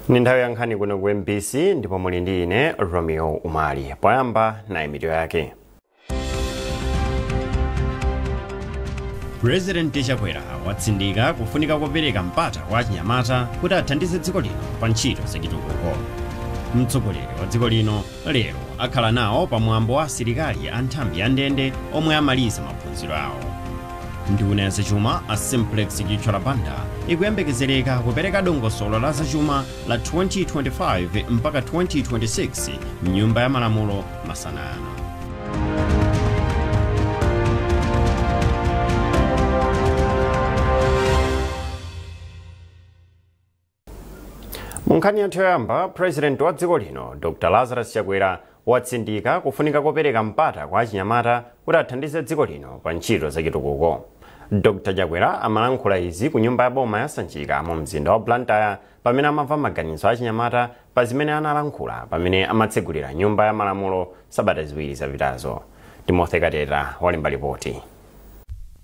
Ni nthawi ya nkhani kuno ku MBC ndipo muli ndi ine Romeo Umali. Poyamba na mitu yake. President Chakwera watsindika kufunika kupereka mpata kwa achinyamata kuti athandize dziko lino pa ntchito zachitukuko. Mtsogoleri wa dziko lino lero akhala nawo pamwambo wa asilikali a nthambi ya ndende omwe amaliza maphunziro awo. Nduna ya zachuma a Simplex Gichalabanda ikuyembekezereka kupereka dongosolo la zachuma la 2025 mpaka 2026 mnyumba ya malamulo masana ano. Munkhani yathu yoyamba, President wa dziko lino Dr. Lazarus Chakwera watsindika kufunika kupereka mpata kwa achinyamata kuti athandize dziko lino pa ntchito zachitukuko. Dr. Chakwera amalankhula izi ku nyumba ya boma ya Sanjika mu mzinda wa Blantyre pamene amamva maganizo achinyamata pa zimene analankhula pamene amatsegulira nyumba ya malamulo sabata ziwiri zapitazo. Timothy Kateta walemba ripoti.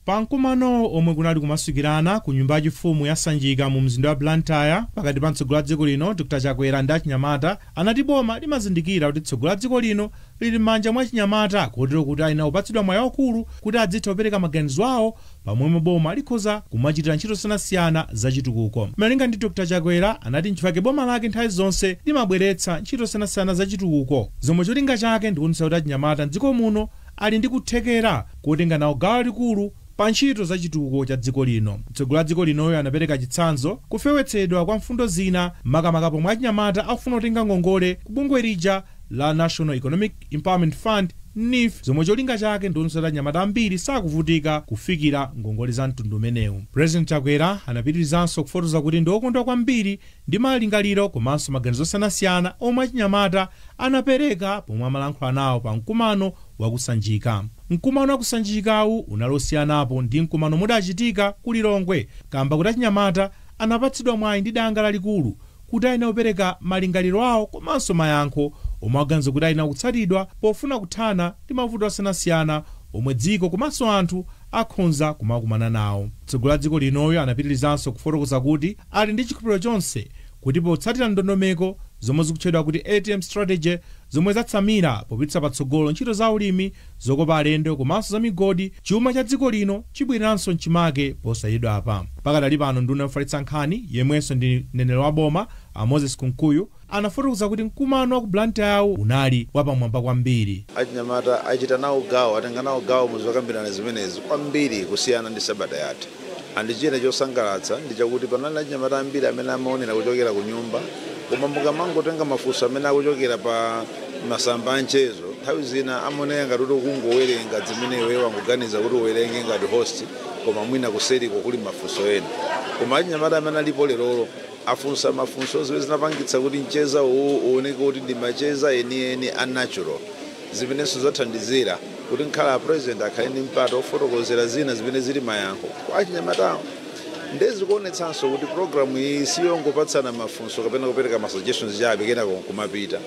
Pankumano omwe kunali kumasukirana ku nyumba yachifumu ya Sanjika mu mzinda wa Blantyre pakati pa mtsogoleri wa dziko lino Dr. Chakwera ndi achinyamata, anati boma limazindikira kuti mtsogoleri wa dziko lino lili m'manja mwa achinyamata kotero kuti ayina kupatsidwa mwayi waukulu kuti adzithe kupereka maganizo awo pamwemwe boma likhoza kumachitira ntchito zosiyanasiyana zachitukuko. Malinga ndi Dr. Chakwera anati nchifukwa boma lake nthawi zonse limabweretsa ntchito zosiyanasiyana zachitukuko zomwe cholinga chake ndi kuonetsa kuti achinyamata m'dziko muno ali ndi kuthekera kutenga nawo gawo likulu pa ntchito zachitukuko cha dziko lino. Mtsogoleri wa dziko linoyo anapereka chitsanzo kufewetsedwa kwa mfundo zina makamaka pomwe achinyamata akufuna kutenga ngongole ku bungwe lija la National Economic Empowerment Fund NEF, zomwe cholinga chake ndi kuonetsa kuti achinyamata ambiri sakuvutika kufikira ngongole za mtundu umenewu. President Chakwera anapitirizanso kufotokoza kuti ndi okondwa kwambiri ndi malingaliro komanso maganizo osiyanasiyana omwe achinyamata anapereka pomwe amalankhula nawo pa mkumano wa kusanjika. Mkumano wa kusanjikawu unalosiyanapo ndi mkumano mudachitika ku Lilongwe kamba kuti achinyamata anapatsidwa mwayi ndi danga lalikulu kuti ayina kupereka malingaliro awo komanso mayankho omwe aganiza kuti ayina kutsatidwa pofuna kuthana ndi mavuto osiyanasiyana omwe dziko komanso anthu akhonza kumakumana nawo. Mtsogoleri wa dziko linoyo anapitirizanso kufotokoza kuti ali ndi chikhulupiriro chonse kuti potsatira ndondomeko zomwe zikutchedwa kuti ATM strategy zomwe zatsamira popititsa patsogolo ntchito za ulimi, zokopa alendo komanso za migodi, chuma cha dziko lino chibwereranso mchimake posayidwa apa. Pakadali pano nduna yofalitsa nkhani yemwenso ndi mneneri wa boma Moses Kunkuyu anafotokoza kuti mkumano wa ku Blantyre unali wapamwamba kwambiri. Achinyamata achita nawo gawo, atenga nawo gawo muzokambirana zimenezi kwambiri kusiyana ndi sabata yathu. Andichita chosangalatsa ndi chakuti panali achinyamata ambiri amene amaonera kuchokera ku nyumba, koma mukamangotenga mafunso amene akuchokera pa masamba anchezo nthawi zina amaonera ngati kuti kungowerenga zimene iwe wangoganiza kuti uwerenge ngati host, koma mwina kuseriko kuli mafunso ena. Koma achinyamata amene alipo lerolo afunsa mafunso zimene zinapangitsa kuti mcheza uoneke kuti ndi macheza eni unnatural, zimenenso zathandizira kuti nkhala president akhale ndi mpata ofotokozera zina zimene zili mayankho kwa achinyamatawo. Ndezi kuonetsanso kuti programu iyi siyongopatsana mafunso kapena kupereka ma suggestions chabe kena kumapita,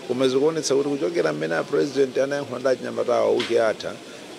koma zikuonetsa kuti kuchokera mmene a president anayankhula ndi achinyamatawo wiki yatha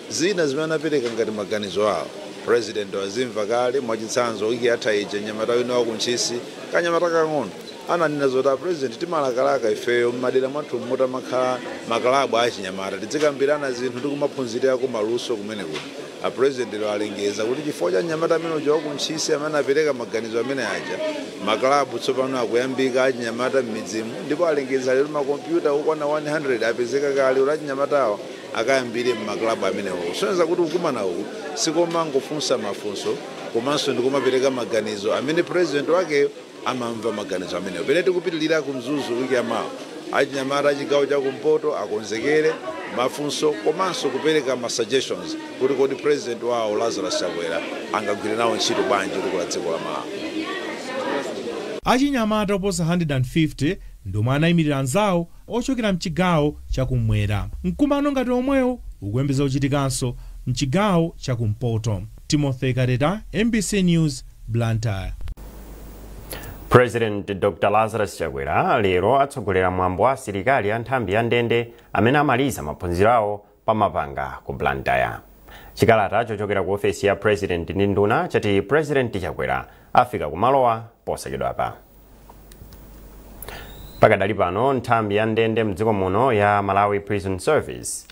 zina zimene anapereka ngati maganizo awo president wazimva kale. Mwachitsanzo wiki yatha ija nyamata wina wa kuntchisi kanyamata kang'ono ananena zoti a president timalakalaka ifeyo m'madera mwathu mmota makhala makalabu achinyamata tizikambirana zinthu ndi kumaphunzirako maluso kumene kuti a president alengeza kuti chifukwa cha nyamata amene uja wakuntchisi amene apereka maganizo amene aja makalabu tsopano akuyambika achinyamata m'midzimu, ndipo alengeza lero makompyuta okwana 100 apezeka kale kuti achinyamatawa akayambire m'makalabu amenewo. Soneza kuti kukumana uku sikomangofunsa mafunso komanso ndikumapereka maganizo amene president wakeyo amamva maganizo amenewo. Pene tikupitilira kumzuzu wiki yamawa achinyamata achigawo chakumpoto akonzekere mafunso komanso kupereka ma suggestions kuti kodi president wawo Lazarus Chakwera angagwire nawo ntchito bwanji kula dziko la Malawi. Achinyamata oposa 150 ndomwe anayimirira anzawo ochokera mchigawo chakumwera. Mkumano ngati omwewo ukuyembeza kuchitikanso mchigawo chakumpoto. Timothy Kateta, MBC News, Blantyre. President Dr. Lazarus Chakwera lero atsogolera mwambo wa asilikali a nthambi ya ndende amene amaliza maphunziro awo pa mapanga ku Blantyre. Chikalata chochokera ku ofesi ya President ndi nduna chati President Chakwera afika kumalowa posachedwapa. Pakadali pano nthambi ya ndende mdziko muno ya Malawi Prison Service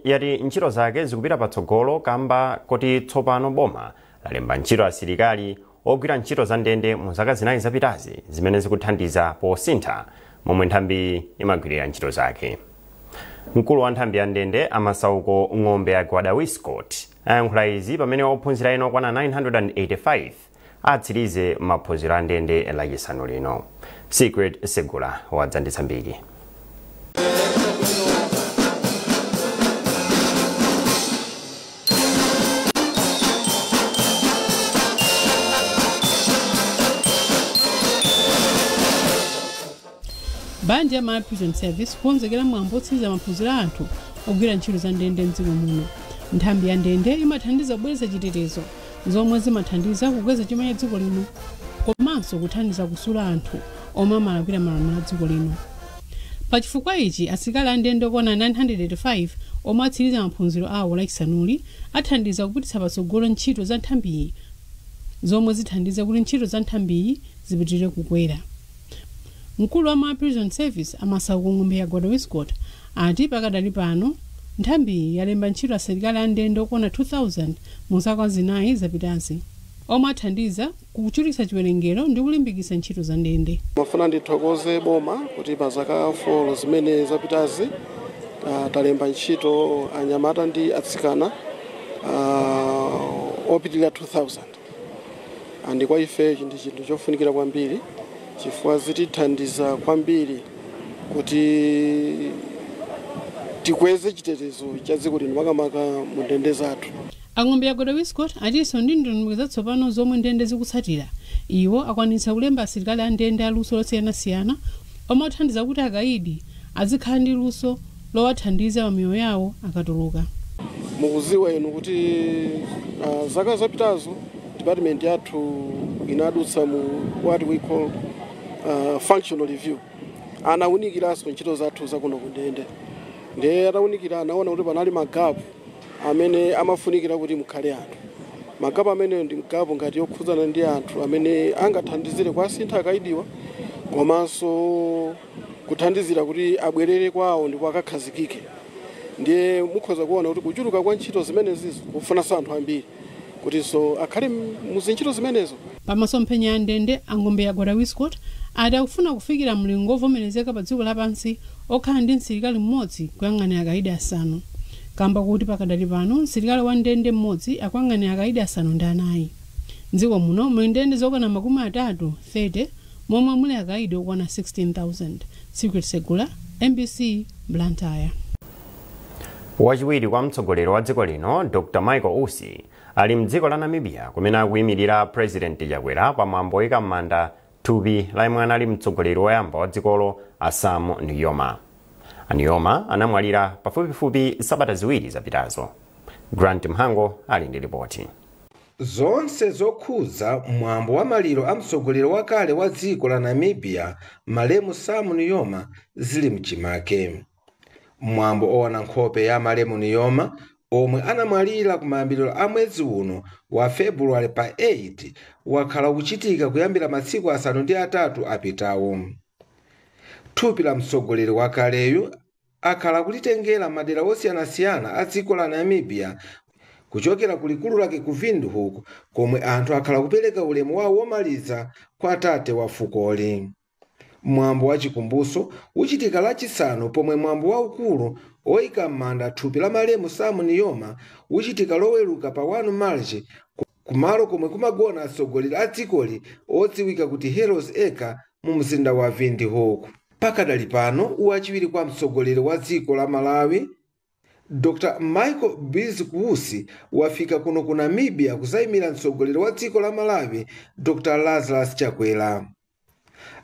yati ntchito zake zikupita patsogolo kamba kuti tsopano boma lalemba ntchito asilikali ogwira ntchito za ndende mu zaka zinayi zapitazi zimene zikuthandiza posintha momwe nthambi imagwirira ntchito zake. Mkulu wa nthambi ya ndende amasauko ng'ombe ya Gwada Wiscott ayankhula izi pamene ophunzira ena okwana 985 atsirize maphunziro a ndende lachisanu lino. Secret Segula wadzanditsa mbiri. Bandi ya Malawi Prison Service kukonzekera mwambo otsiriza maphunziro a anthu ogwira ntchito za ndende mdziko muno. Nthambi ya ndende imathandiza kubweretsa chitetezo zomwe zimathandiza kukweza chuma cha dziko lino komanso kuthandiza kusula anthu omwe amalakwira malamulo a dziko lino. Pachifukwa ichi asilikali a ndende okwana 985 omwe atsiriza maphunziro awo lachisanuli athandiza kupititsa patsogolo ntchito za nthambiyi zomwe zithandiza kuti ntchito za nthambiyi zipitirire kukwera. Mkulu wa Malawi Prison Service amasauko ng'ombe ya Gwada Wiscott ati pakadali pano nthambi yalemba ntchito asilikali a ndende okwana 2000 mu zaka zinayi zapitazi omwe athandiza kuchulitsa chiwerengero ndi kulimbikitsa ntchito za ndende. Mafuna ndithokoze boma kuti pa zaka 4 zimene zapitazi talemba ntchito anyamata ndi atsikana opitilira 2000 andi kwa ife ndi chinthu chofunikira kwambiri chifukwa zitithandiza kwambiri kuti tikweze chitetezo cha dziko lino makamaka mu ndende zathu. Ang'ombe ya Gwada Wiscott atinso ndi ndondomeko zatsopano zomwe ndende zikutsatira. Iwo akwanitsa kulemba asilikali a ndende aluso losiyanasiyana omwe athandiza kuti akaidi azikhala ndi luso lowathandiza pa miyoyo yawo akatuluka. Mukuziwa inu kuti zaka zapitazo department yathu inadutsa mu what we call functional review. Anawunikiranso ntchito zathu zakuno ku ndende. Ndiye atawunikira anaona kuti panali magapu amene amafunikira kuti mukhale anthu. Magapu amene ndi magapu ngati yokhudzana ndi anthu amene angathandizire kwa asintha akaidiwa komanso kuthandizira kuti abwerere kwawo ndipo akakhazikike. Ndiye mukhoza kuona kuti kuchuluka kwa ntchito zimenezizo kufunanso anthu ambiri kuti so akhale muzintchito zimenezo. Pamasomphenya a ndende ang'ombe ya Gwada Wiscott ati akufuna kufikira mlingo ovomerezeka pa dziko lapansi okhala ndi msilikali mmodzi kuyang'anira akaidi asanu. Kamba kuti pakadali pano msilikali wa ndende mmodzi akuyang'anira akaidi asanu ndi anayi. Mdziko muno muli ndende zokwana makumi atatu 30 momwe muli akaidi okwana 16,000. Secret Segula, MBC, Blantyre. Wachiwiri kwa mtsogoleri wa dziko lino Dr. Michael Usi ali mdziko la Namibia kumene akuyimirira President Chakwera pamwambo oyika m'manda thupi la yemwe anali mtsogoleri woyamba wa dzikolo Sam Nujoma. Nujoma anamwalira pafupifupi sabata ziwiri zapitazo. Grant Mhango ali ndi ripoti. Zonse zokhudza mwambo wa maliro a mtsogoleri wakale wa dziko la Namibia Malemu Sam Nujoma zili mchimake. Mwambo owana nkhope ya Malemu Nujoma omwe anamwalira kumayambiriro a mwezi uno wa February pa 8 wakhala kuchitika kuyambira masiku asanu ndi atatu apitawo. Thupi la mtsogoleri wakaleyu akhala kulitengera madera osiyanasiyana a dziko la Namibia kuchokera kulikulu lake ku Windhoek komwe anthu akhala kupereka ulemu wawo womaliza kwa tate wa fukoli. Mwambo wa chikumbuso uchitika lachisanu pomwe mwambo waukulu oyika m'manda thupi la Malemu Sam Nujoma uchitika loweruka pa 1 March kumalo komwe kumagona atsogoleri a dzikoli odziwika kuti Heroes Acre mu mzinda wa Windhoek. Pakadali pano wachiwiri kwa mtsogoleri wa dziko la Malawi Dr. Michael Usi wafika kuno ku Namibia kuzayimira mtsogoleri wa dziko la Malawi Dr. Lazarus Chakwera.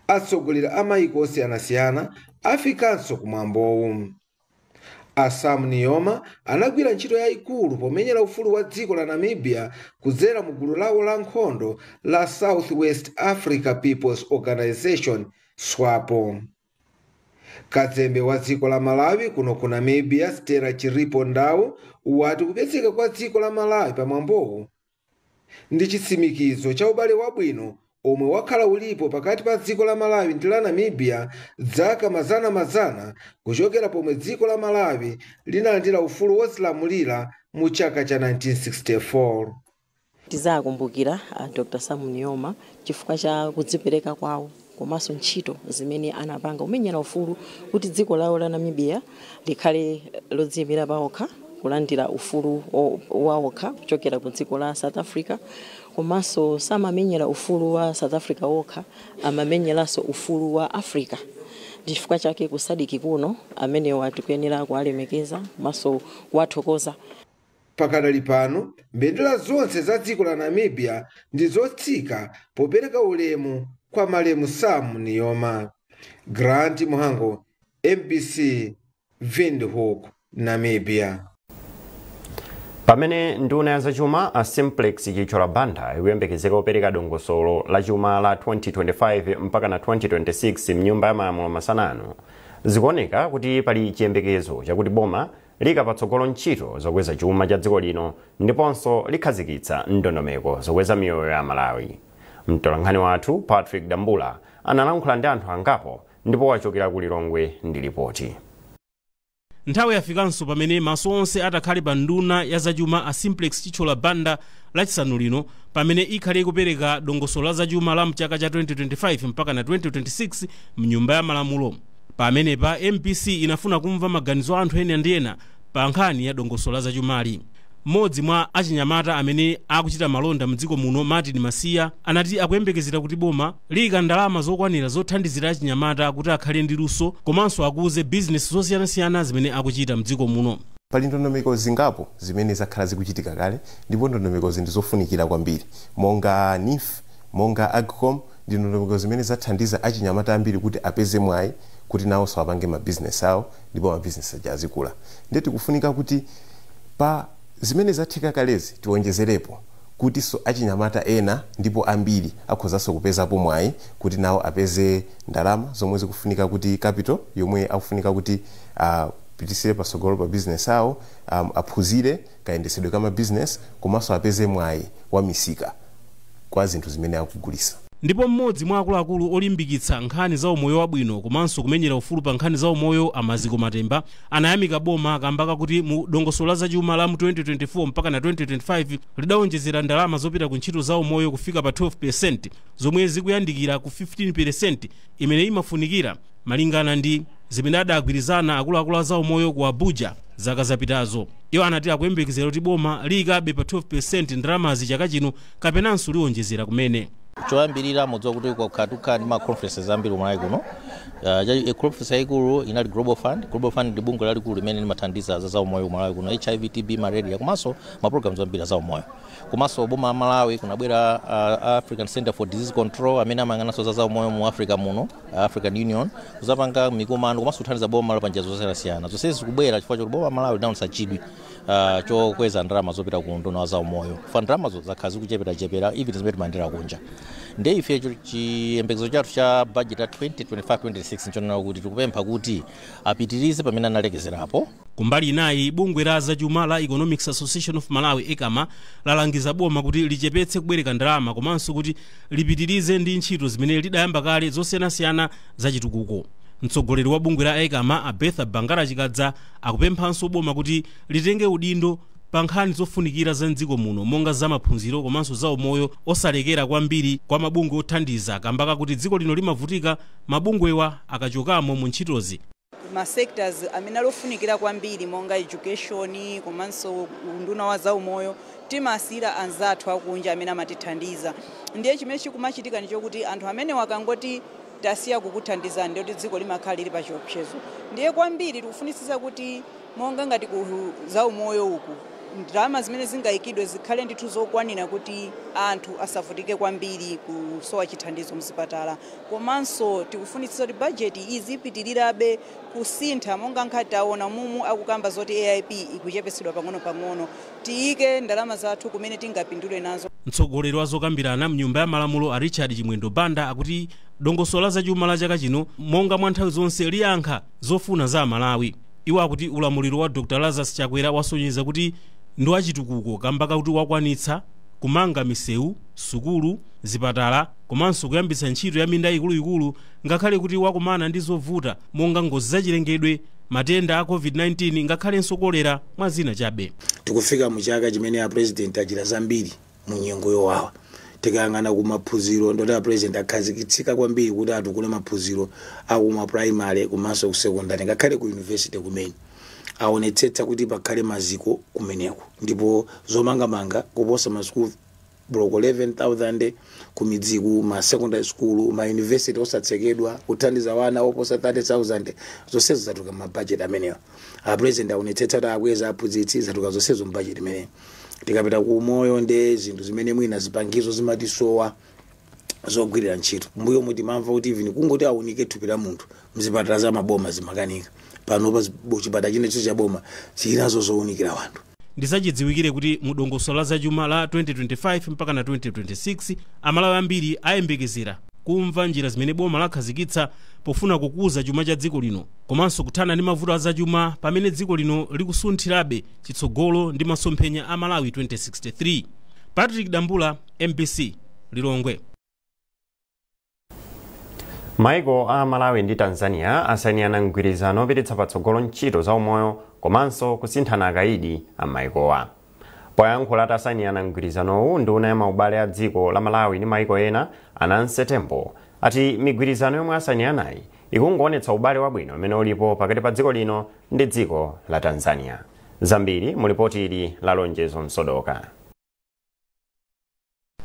Atsogoleri a mayiko osiyanasiyana afikanso kumwambowu. Sam Nujoma anagwira ntchito yayikulu pomenyera ufulu wa dziko la Namibia kudzera mu gulu lawo la nkhondo la South West Africa People's Organization SWAPO. Kazembe wa dziko la Malawi kuno ku Namibia Stella Chiripo Ndau wati kupezeka kwa dziko la Malawi pamwambowu ndi chitsimikizo cha ubale wabwino omwe wakhala ulipo pakati pa dziko la Malawi ndi la Namibia dzaka mazana kuchokera pomwe dziko la Malawi linalandira ufulu wozilamulira mu chaka cha 1964. Tizakumbukira Dr. Sam Nujoma chifukwa cha kudzipereka kwawo komanso ntchito zimene anapanga umenyera ufulu kuti dziko lawo la Namibia likhale lodziyimira paokha kulandira ufulu waokha kuchokera ku dziko la South Africa. Komanso samamenyera ufulu wa South Africa wokha, amamenyeranso ufulu wa Africa. Chifukwa chake kusadiki kuno amene watukuyenera kuwalemekeza komanso kuwathokoza. Pakadali pano mbendera zonse za dziko la Namibia ndi zotsika popereka ulemu kwa Malemu Sam Nujoma. Grant Muhango, MBC, Windhoek, Namibia. Pamene nduna ya zachuma a Simplex Chichola Banda ikuyembekezeka kupereka dongosolo la chuma la 2025 mpaka na 2026 mnyumba ya malamulo masanano, zikuoneka kuti pali chiyembekezo chakuti boma likapatsogolo ntchito zokweza chuma cha dziko lino ndiponso likhazikitsa ndondomeko zokweza miyoyo ya Malawi. Mtolankhani wathu Patrick Dambula analankhula ndi anthu angapo ndipo wachokera ku Lilongwe ndi ripoti. Nthawi yafikanso pamene maso onse atakhale pa nduna ya zachuma a Simplex Chichola Banda lachisanu lino pamene ikhale kupereka dongosolo la zachuma la mchaka cha 2025 mpaka na 2026 mnyumba ya malamulo. Pamenepa MPC inafuna kumva maganizo anthu ena ndi ena pa nkhani ya dongosolo la zachumali. Mmodzi mwa achinyamata amene akuchita malonda mdziko muno Martin Masiya anati akuyembekezera kuti boma liyika ndalama zokwanira zothandizira achinyamata kuti akhale ndi luso komanso akuze business zosiyanasiyana zimene akuchita mdziko muno. Pali ndondomeko zingapo zimene zakhala zikuchitika kale ndipo ndondomeko ndi zofunikira kwambiri monga NIF, monga AGCOM, ndi ndondomeko zimene zathandiza achinyamata ambiri kuti apeze mwayi kuti nawo apange ma business awo ndipo ma business aja azikula. Ndiye tikufunika kuti pa zimene zathika kalezi tiwonjezerepo kuti so achinyamata ena ndipo ambiri akhozanso kupezapo mwayi kuti nawo apeze ndalama zomwe zikufunika kuti capital yomwe akufunika kuti pitisire pasogolo pa business awo, aphunzire kayendesedwe kama business komanso apeze mwayi wa misika kwa zinthu zimene akugulisa. Ndipo mmodzi mwa akuluakulu olimbikitsa nkhani za umoyo wabwino komanso kumenyera ufulu pa nkhani za umoyo Amaziko Matemba anayamika boma kambaka kuti mu dongosolo la zachuma la mu 2024 mpaka na 2025 lidawonjezera ndalama zopita ku ntchito za umoyo kufika pa 12% zomwe zikuyandikira ku 15% imene imafunikira malingana ndi zimene adagwirizana akuluakulu za umoyo ku Abuja zaka zapitazo. Iwo anati akuyembekezera kuti boma liyikabe pa 12% ndalamazi chaka chino kapenanso liwonjezera kumene. Choyambirira mudziwa kuti kwakhatuka ndi ma conferences ambiri umalawi kuno. Conference yaikulu inali Global Fund. Global Fund ndi bungwe lalikulu limene limathandiza za umoyo umalawi kuno, HIV, TB, malaria komanso ma programs ambiri za umoyo. Komanso boma Malawi kunabwera African Center for Disease Control amene amayang'ananso za umoyo mu Africa muno, African Union, kuzapanga mikumano komanso kuthandiza boma pa njira zosiyanasiyana. Zonsezi zikubwera chifukwa choti boma Malawi linaonetsa chidwi chokweza ndalama zopita ku nduna za umoyo. Fa ndalamazo zakhala zikuchepera even zimene timayendera kunja. Ndiye ife chiyembekezo chathu cha budget ya 2025-26 nchonena kuti tikupempha kuti apitirize pamene analekezerapo. Kumbali inayi bungwe la zachuma la Economics Association of Malawi ECAMA lalangiza boma kuti lichepetse kubwereka ndalama komanso kuti lipitirize ndi ntchito zimene lidayamba kale zosiyanasiyana za chitukuko. Mtsogoleri wa bungwe la ECAMA Abetha Bangala Chikadza akupemphanso boma kuti litenge udindo pa nkhani zofunikira za mdziko muno monga za maphunziro komanso za umoyo osalekera kwambiri kwa mabungwe othandiza kambaka kuti dziko lino limavutika mabungwewa akachokamo mu ntchitozi. Ma sectors amene alofunikira kwambiri monga education komanso unduna wa za umoyo timasira anzathu akunja amene amatithandiza. Ndiye chimene chikumachitika ndicho kuti anthu amene wakangoti tasiya kukuthandiza ndiye kuti dziko limakhala lili pa chiopsezo. Ndiye kwambiri tikufunisisa kuti monga ngati ku za umoyo uku ndalama zimene zingayikidwe zikhale ndithu zokwanira kuti anthu asavutike kwambiri kusowa chithandizo mzipatala. Komanso tikufunitsisa kuti budget izipitirirabe kusintha monga nkhati taona mumu akukamba zoti AIP ikuchepesedwa pang'ono tiyike ndalama zathu kumene tingapindule nazo. Mtsogoleri wa zokambirana mnyumba ya malamulo a Richard Chimwendo Banda akuti dongosolo la zachuma la chaka chino monga mwa nthawi zonse liyankha zofuna za Malawi. Iwo akuti ulamuliro wa Dr. Lazarus Chakwera wasonyeza kuti ndi wachitukuko kambaka kuti wakwanitsa kumanga misewu, sukulu, zipatala komanso kuyambitsa ntchito ya minda ikuluikulu ngakhale kuti wakumana ndi zovuta monga ngozi zachilengedwe, matenda a COVID-19 ngakhalenso kolera mwa zina chabe. Tikufika mu chaka chimene a president achita zambiri mu nyengo yowawa. Tikayang'ana ku maphunziro ndoti a president akhazikitsika kwambiri kuti atukule maphunziro akuma primary komanso ku secondary ngakhale ku university kumene aonetsetsa kuti pakhale maziko kumeneko, ndipo zomangamanga kuposa masukulu bloko 11,000 kumidziku, ma secondary school, ma university osatsekedwa, kuthandiza wana oposa 30,000 zonsezo zatuka mabudget amenewa. A president aonetsetsa kuti akweza aphunzitsi zatuka zonsezo mbudget imeneyo. Tikapita ku moyo ndi zinthu zimene mwina zipangizo zimatisowa zogwirira ntchito. Mbuyo muti mamva kuti even kungoti aunike thupi la munthu mzipatala za maboma zimakanika. Pano pa chipatala chinecho cha boma zinazo zounikira wanthu. Ndisachidziwikire kuti mu dongosolo la zachuma la 2025 mpaka na 2026 amalawi ambiri ayembekezera kumva njira zimene boma lakhazikitsa pofuna kukuza chuma cha dziko lino komanso kuthana ndi mavuto a zachuma pamene dziko lino likusunthirabe chitsogolo ndi masomphenya a Malawi 2063. Patrick Dambula, MBC, Lilongwe. Maiko a Malawi ndi Tanzania asayinirana mgwirizano opititsa patsogolo ntchito za umoyo komanso kusinthana akaidi a maikowa. Poyankhula atasayinirana mgwirizanowu nduna ya maubale a dziko la Malawi ndi maiko ena Anansi Tembo ati migwirizano yomwe asayiniranayi ikungoonetsa ubale wabwino umene ulipo pakati pa dziko lino ndi dziko la Tanzania. Zambiri mu ripoti ili la Lonjezo Msodoka.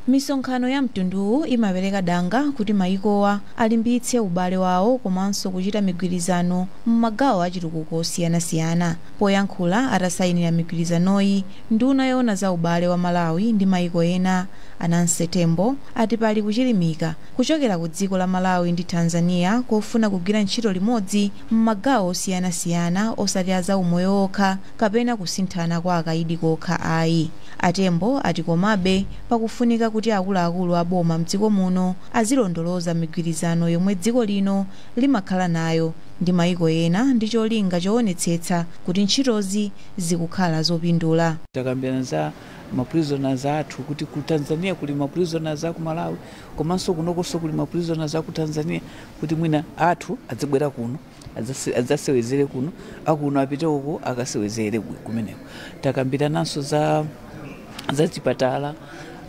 Misonkhano ya mtunduwu imapereka danga kuti maikowa alimbitse ubale wawo komanso kuchita migwirizano m'magawo achitukuko osiyanasiyana. Poyankhula atasayinira migwirizanoyi, nduna yoona za ubale wa Malawi ndi maiko ena Anansi Tembo ati pali kuchilimika kuchokera ku dziko la Malawi ndi Tanzania kofuna kugwira ntchito limodzi m'magawo osiyanasiyana osati a za umoyo okha kapena kusinthana kwa akaidi kokha ayi. Atembo ati komabe pakufunika kuti akuluakulu a boma mdziko muno azilondoloza migwirizano yomwe dziko lino limakhala nayo ndi maiko ena ndi cholinga choonetsetsa kuti ntchitozi zikukhala zopindula. Takambirana za maprisoners athu kuti ku Tanzania kuli maprisoners aku Malawi komanso kunokonso kuli maprisoners aku Tanzania kuti mwina athu adzibwera kuno adzasewezere kuno akuno apite uko akasewezere kumeneko. Takambirananso za chipatala,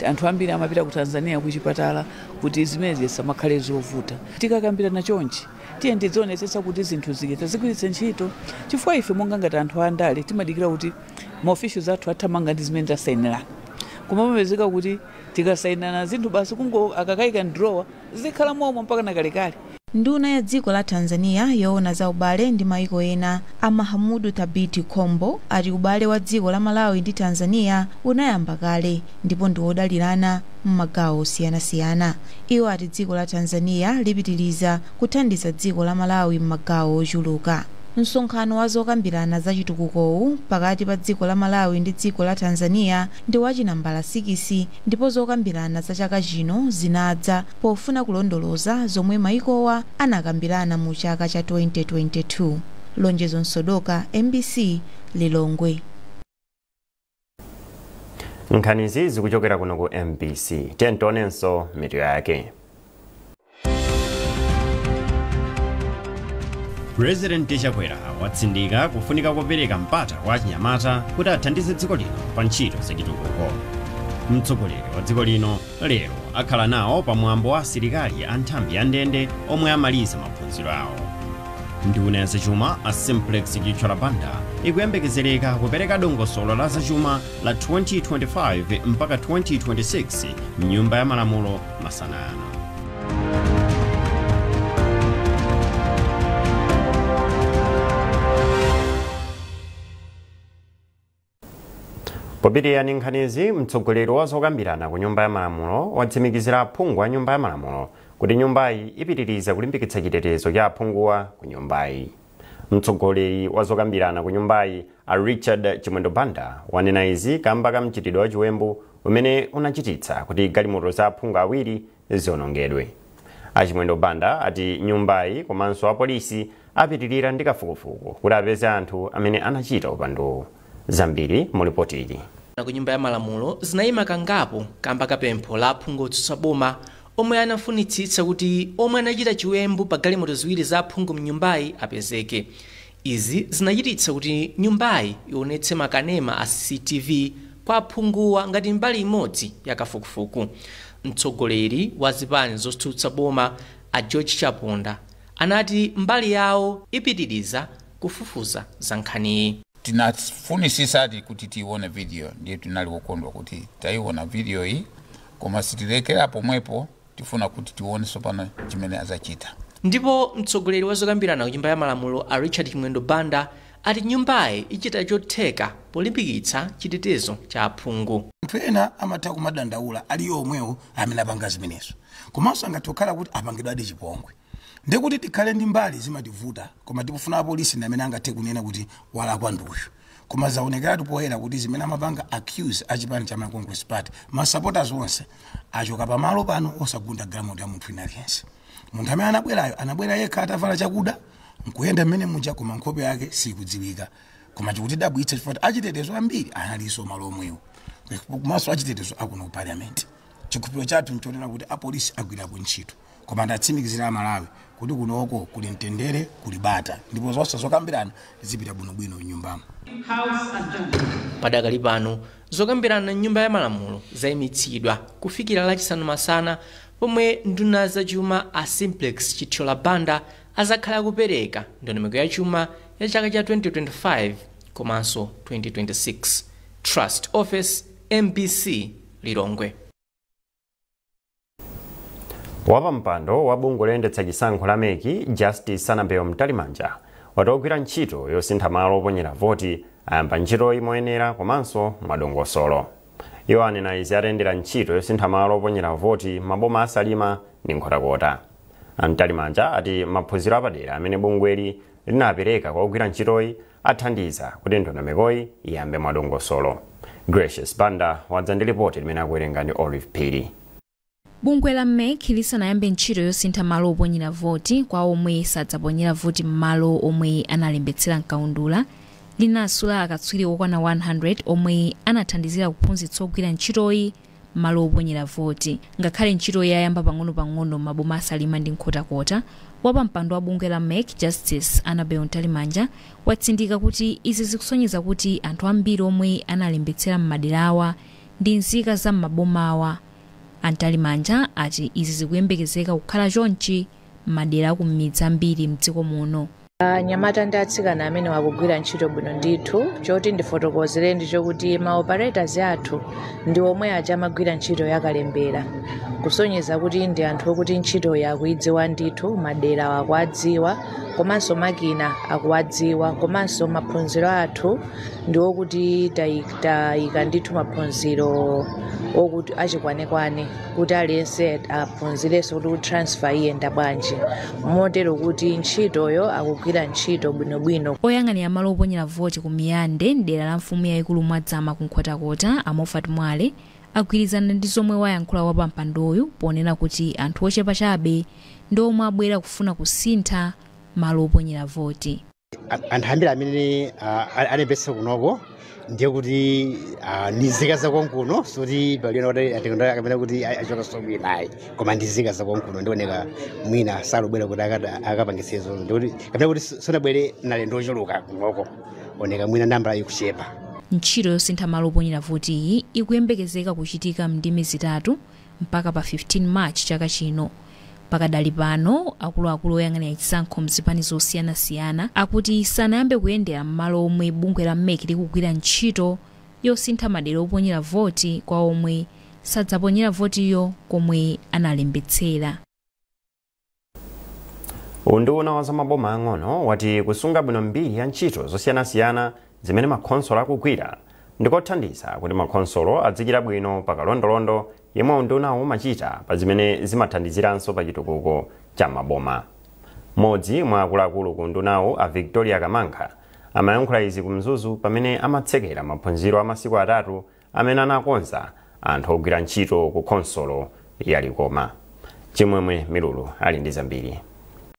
anthu ambiri amapita ku Tanzania ku chipatala kuti zimezi zisamakhale zovuta. Tikakambirana chonchi tiye ndizionetsetsa kuti zinthu zikita zigwiritse ntchito chifukwa ife monga ngati anthu andale timadikira kuti maofficials athu athamanga ndi zimene tasayinirana. Koma pamapezeka kuti tikasayinirana zinthu basi kungo akakayika drawer zikhala momwe mpaka nakalekale. Nduna ya dziko la Tanzania yoona za ubale ndi maiko ena Mahamudu Thabiti Kombo ati ubale wa dziko la Malawi ndi Tanzania unayamba kale ndipo ndi wodalirana m'magawo osiyanasiyana. Iwo ati dziko la Tanzania lipitiriza kuthandiza dziko la Malawi m'magawo ochuluka. Msonkhano wa zokambirana za chitukukowu pakati pa dziko la Malawi ndi dziko la Tanzania ndi wachinambala 6 ndipo zokambirana za chaka chino zinadza pofuna kulondoloza zomwe maikowa anakambirana mu chaka cha 2022. Lonjezo Msodoka, MBC, Lilongwe. Nkhanizi zikuchokera kuno ku MBC. Tentonenso mitu yake. President Chakwera watsindika kufunika kupereka mpata kwa achinyamata kuti athandize dziko lino pa ntchito zachitukuko. Mtsogoleri wa dziko lino lero akhala nawo pamwambo wa asilikali a nthambi ya ndende omwe amaliza maphunziro awo. Nduna ya zachuma a Simplex Gitchalabanda ikuyembekezereka kupereka dongosolo la zachuma la 2025 mpaka 2026 m'nyumba ya malamulo masanano. Popitirira ndi nkhanizi, mtsogoleri wa zokambirana ku nyumba ya malamulo watsimikizira aphungu a nyumba ya malamulo kuti nyumbayi ipitiriza kulimbikitsa chitetezo cha aphunguwa ku nyumbayi. Mtsogoleri wa zokambirana ku nyumbayi a Richard Chimwendo Banda wanena izi kamba ka mchitidwe wa chiwembu umene unachititsa kuti galimoto za aphungu awiri zionongedwe. A Chimwendo Banda ati nyumbayi komanso apolisi apitirira ndi kafukufuku kuti apeze anthu amene anachita upandu. Zambiri mu ripoti ili. ku nyumba ya malamulo zinayima kangapo kamba kapempho la aphungu otsutsa boma omwe anafunitsitsa kuti omwe anachita chiwembu pa galimoto ziwiri za aphungu mnyumbayi apezeke. Izi zinachititsa kuti nyumbayi ionetse makanema a CCTV kwa aphunguwa ngati mbali imodzi ya kafukufuku. Mtsogoleri wa zipani zotsutsa boma a George Chaponda anati mbali yawo ipitiriza kufufuza za nkhaniyi. Tinafunisisadi kuti tione video, ndiye tinali wokondwa kuti taiona video hii, koma sitilekera pomwepo tifuna kuti tione sopano chimene azachita. Ndipo mtsogoleri wa zokambirana ku nyumba ya malamulo a Richard Chimwendo Banda ati nyumbayi ichita chotheka polimbikitsa chitetezo cha aphungu. Anthu ena amatha kumadandaula ali omwewo amene apanga zimenezo, komanso angatokhala kuti apangidwa adi chipongwe. Ndekuti tikhale ndi mbali zimativuta, koma tikufuna apolisi ndi amene angathe kunena kuti walakwa nduyu. Koma zaonekera tipoyera kuti zimene amapanga accuse achipani cha Congress Party masupporters onse achoka pamalo pano osagunda galimoto ya munthu ina aliyense. Munthu amene anabwera yekha atavala chakuda nkuyenda mmene muja koma nkhope yake sikudziwika. Koma chikuti dabwitsa chifukwa achitetezo ambiri analiso malo omwewo. Komanso achitetezo akuno ku parliament. Chikhulupiriro chathu nchonena kuti apolisi agwirapo ntchito. Koma ndatsimikizira Malawi kuti kunoko kuli mtendere, kuli bata, ndipo zonse zokambirana zipita bwinobwino m'nyumbamo. Padakali pano zokambirana m'nyumba ya malamulo zayimitsidwa kufikira lachisanu masana, pomwe nduna za chuma a Simplex Chithyola Banda azakhala kupereka ndondomeko ya chuma ya chaka cha 2025 komanso 2026. Trust Office, MBC, Lilongwe. Wapampando wa bungwe loyendetsa chisankho la meki Justice Sanabeo Mtalimanja watogwira ntchito yosintha malo oponyera voti ayamba ntchito imoyenera komanso mwadongosolo. Iwo anena izi atendera ntchito yosintha malo oponyera voti maboma asalima ndi nkhotakota. Mtalimanja ati maphunziro apadera amene bungweli linapereka kwa ogwira ntchitoyi athandiza kuti ndondomekoyi iyambe mwadongosolo. Gracious Banda wadza ndi ripoti limene akuwerenga ndi Olive Phiri. Bungwe la MEC lisanayambe ntchito yosintha malo oponyera voti kwa omwe sadzaponyera voti m'malo omwe analembetsera mkaundula, linasula akatswiri okwana 100 omwe anathandizira kuphunzitsa ogwira ntchitoyi malo oponyera voti. Ngakhale ntchito yayamba pang'ono-pang'ono maboma asalima ndi nkhotakota, wapampando wa bungwe la MEC Justice Sanabeo Mtalimanja watsindika kuti izi zikusonyeza kuti anthu ambiri omwe analembetsera m'maderawa ndi nzika za m'mabomawa. Mtalimanja ati izi zikuyembekezeka kukhala chonchi m'madera akumidzi ambiri mdziko muno. Anyamata ndi atsikana amene akugwira ntchito bwino ndithu, choti ndifotokozere ndi chokuti maoperators athu ndi omwe aja amagwira ntchito yakalembera, kusonyeza kuti ndi anthu okuti ntchito yakuidziwa ndithu, madera akuadziwa, komanso makina akuadziwa, komanso maphunziro athu ndi okuti tayika ndithu maphunziro okuti achikwanekwane kuti aliyense aphunzirenso kuti transfer iyenda bwanji, motero kuti ntchitoyo akugwira ntchito bwinobwino. Oyang'anira malo oponyera voti ku Miyande dera la mfumu yayikulu Mwadzama ku Nkhotakota Amofat Mwale agwirizana ndi zomwe wayankhula wapampandoyu ponena kuti anthu ochepa chabe ndi omwe abwera kufuna kusintha malo oponyera voti. Anthu ambiri amene alembetsa kunoko ndiye kuti nizika za konkuno soti paliona kuti atikondera akamena kuti achoka sobwinayi, koma ndizika za konkuno ndioneka mwina salobwera kuti akapangisezo ndikuti kamena kuti sonabwere nalendo ochuluka kunoko oneka mwina nambala ikuchepa. Ntchito yosintha malo oponyera voti iyi ikuyembekezeka kuchitika mndime zitatu mpaka pa 15 March chaka chino. Pakadali pano akuluakulu oyang'anira chisankho mzipani zosiyanasiyana akuti sanayambe kuyendera m'malo omwe bungwe la MEC likugwira ntchito yosintha madera oponyera voti kwa omwe sadzaponyera votiyo komwe analembetsera. Unduna wa zamaboma ang'ono wati kusunga bwino mbiri ya ntchito zosiyanasiyana zimene makhonsolo akugwira ndikothandiza kuti makhonsolo adzikira bwino pakalondolondo yemwe undunawo umachita pa zimene zimathandiziranso pa chitukuko cha maboma. Modzi mwa akuluakulu ku undunawo a Victoria Kamankha amayankhula izi ku Mzuzu pamene amatsekera maphunziro a masiku atatu amene anakonza anthu ogwira ntchito ku khonsolo ya Likoma. Chimwemwe Milulu ali ndi zambiri.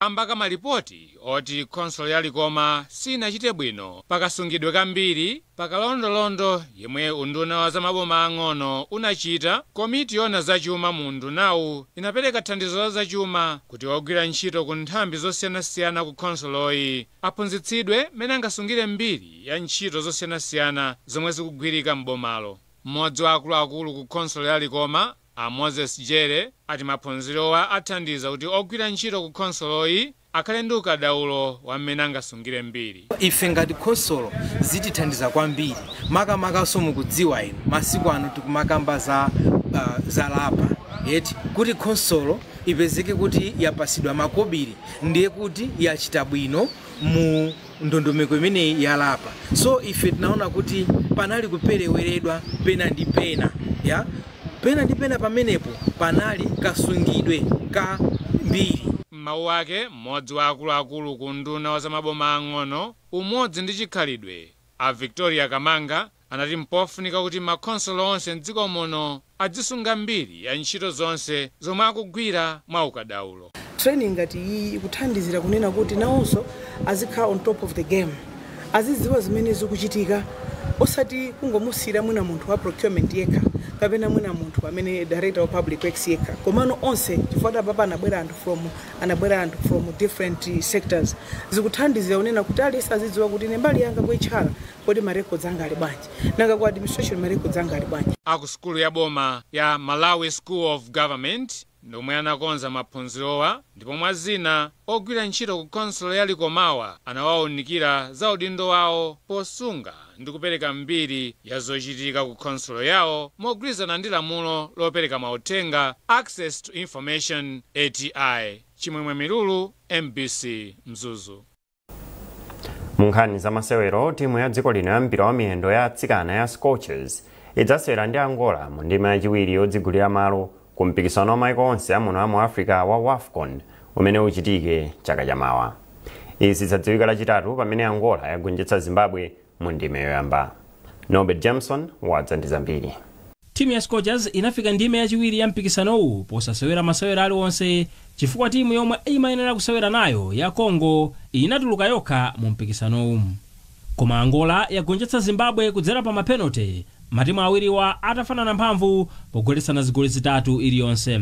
ambaka malipoti oti khonsolo ya Likoma sinachite bwino pakasungidwe kambiri pakalondolondo yemwe unduna wa zamaboma ang'ono unachita. Komiti yona zachuma mu undunawu inapereka thandizo la zachuma kuti ogwira ntchito ku nthambi zosiyanasiyana ku khonsoloyi aphunzitsidwe mene angasungire mbiri ya ntchito zosiyanasiyana zomwe zikugwirika m'bomalo. Mmodzi wa akuluakulu ku khonsolo ya Likoma, a Moses Jere, ati maphunzirowa athandiza kuti ogwira ntchito ku khonsoloyi akhale ndi ukadaulo wa mmene angasungire mbiri. Ife ngati khonsolo zitithandiza kwambiri, makamakaso mukudziwa inu masiku ano tikumakamba za lapa yeti kuti khonsolo ipezeke kuti yapasidwa makobiri ndiye kuti yachita bwino mu ndondomeko imeneyi yalapa. So ife tinaona kuti panali kupereweredwa pena ndi pena ya pena ndi pena pamenepo panali kasungidwe ka mbiri. Mawu ake mmodzi wa akuluakulu ku nduna wa zamaboma ang'ono umodzi ndi chikhalidwe a Victoria Kamanga anati mpofunika kuti makhonsolo onse mdziko muno adzisunga mbiri ya ntchito zonse zomwe akugwira mwa ukadaulo. Training ngati iyi ikuthandizira kunena kuti nawonso azikhala on top of the game, azidziwa zimene zikuchitika, osati kungomusira mwina munthu wa procurement yekha kapena mwina munthu amene director of public works yekha, komano onse chifukwa papa anabwera anthu from different sectors. Zikuthandizira kunena kuti aliyense azidziwa kuti mbali yanga kuitchala kodi ma records anga ali bwanji, nanga ku administration ma records anga ali bwanji. Aku skulu ya boma ya Malawi School of Government ndomwe anakonza maphunzirowa, ndipo mwa zina ogwira ntchito ku khonsolo ya Likomawa anawawunikira za udindo wawo posunga ndi kupereka mbiri ya zochitika ku khonsolo yawo mogwirizana ndi lamulo lopereka mauthenga Access to Information ATI. Chimwemwe Milulu, MBC Mzuzu. Munkhani za masewero, timu ya dziko lino ya mpira wa miyendo ya atsikana ya Scorchers idzasewera ndi Angola mu ndima yachiwiri yodzigulira malo ku mpikisano wa maiko onse amuno mu Africa wa WAFCON umene uchitike chaka chamawa. Izi zadziwika lachitatu pamene Angola yagonjetsa Zimbabwe mu ndima yoyamba. Norbert Jameson wadza ndi zambiri. Timu ya Scorchers inafika ndime yachiwiri ya mpikisanowu posasewera masewero aliwonse chifukwa timu yomwe imayenera kusewera nayo ya Congo inatuluka yokha mu mpikisanowu. Koma Angola yagonjetsa Zimbabwe kudzera pa mapenalty, matimu awiriwa atafanana mphamvu pogoletsana zigoli zitatu iliyonse.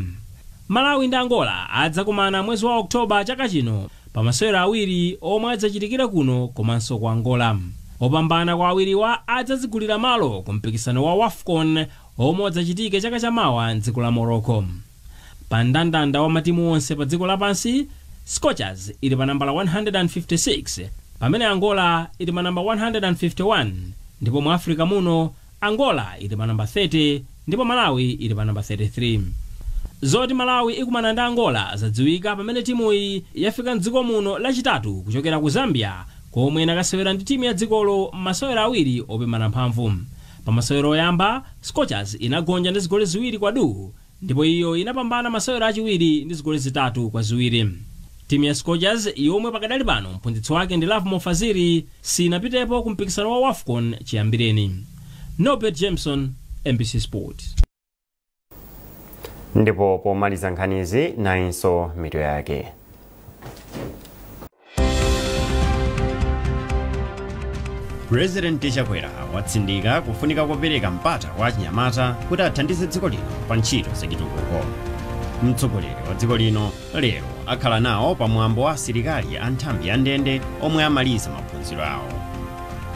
Malawi ndi Angola adzakumana mwezi wa Oktoba chaka chino pa masewero awiri omwe adzachitikira kuno komanso ku Angola. Opambana kwa awiriwa adzazigulira malo ku mpikisano wa WAFCON omwe adzachitike chaka chamawa m'dziko la Morocco. Pa mndandanda wa matimu onse pa dziko lapansi, Scorchers ili pa nambala 156 pamene Angola ili pa namba 151, ndipo mu Africa muno Angola ili pa namba 30 ndipo Malawi ili pa namba 33. Zoti Malawi ikumana ndi Angola zadziwika pamene timu iyi yafika m'dziko muno lachitatu kuchokera ku Zambia komwe inakasewera ndi timu ya dzikolo masewero awiri opimana mphamvu. Pa masewero oyamba Scorchers inagonja ndi zigoli ziwiri kwa du, ndipo iyo inapambana masewero achiwiri ndi zigoli zitatu kwa ziwiri. Timu ya Scorchers yomwe pakadali pano mphunzitsi wake ndi Love Mofaziri sinapitepo ku mpikisano wa WAFCON chiyambireni. Norbert Jameson, MBC Sport. Ndipo pomaliza nkhanizi nainso mitu yake. President Chakwera watsindika kufunika kupereka mpata kwa Chinyamata kuti athandize dziko lino pa ntchito zachitukuko. Mtsogoleri wa dziko lino lero akhala nawo pamwambo wa asilikali a nthambi ya ndende omwe amaliza maphunziro awo.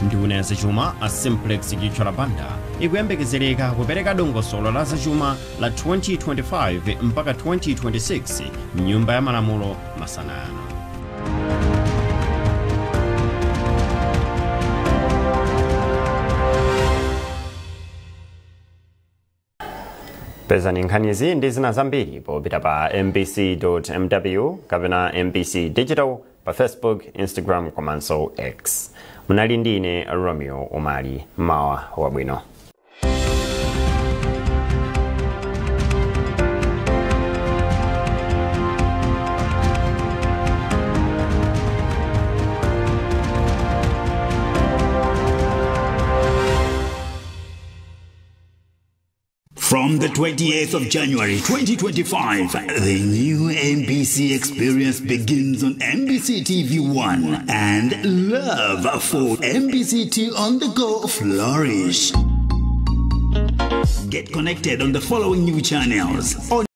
Nduna ya zachuma a Simplex Chitchalabanda ikuyembekezereka kupereka dongosolo la zachuma la 2025 mpaka 2026 m'nyumba ya malamulo masana ano. Pezani nkhanizi ndi zina zambiri popita pa mbc.mw kapena MBC Digital pa Facebook, Instagram komanso X. Munali ndine Romeo Omali, mawa wabwino. From From the 28th of January 2025, the new MBC experience begins on MBC TV1 and love for MBC2 on the go flourish. Get connected on the following new channels.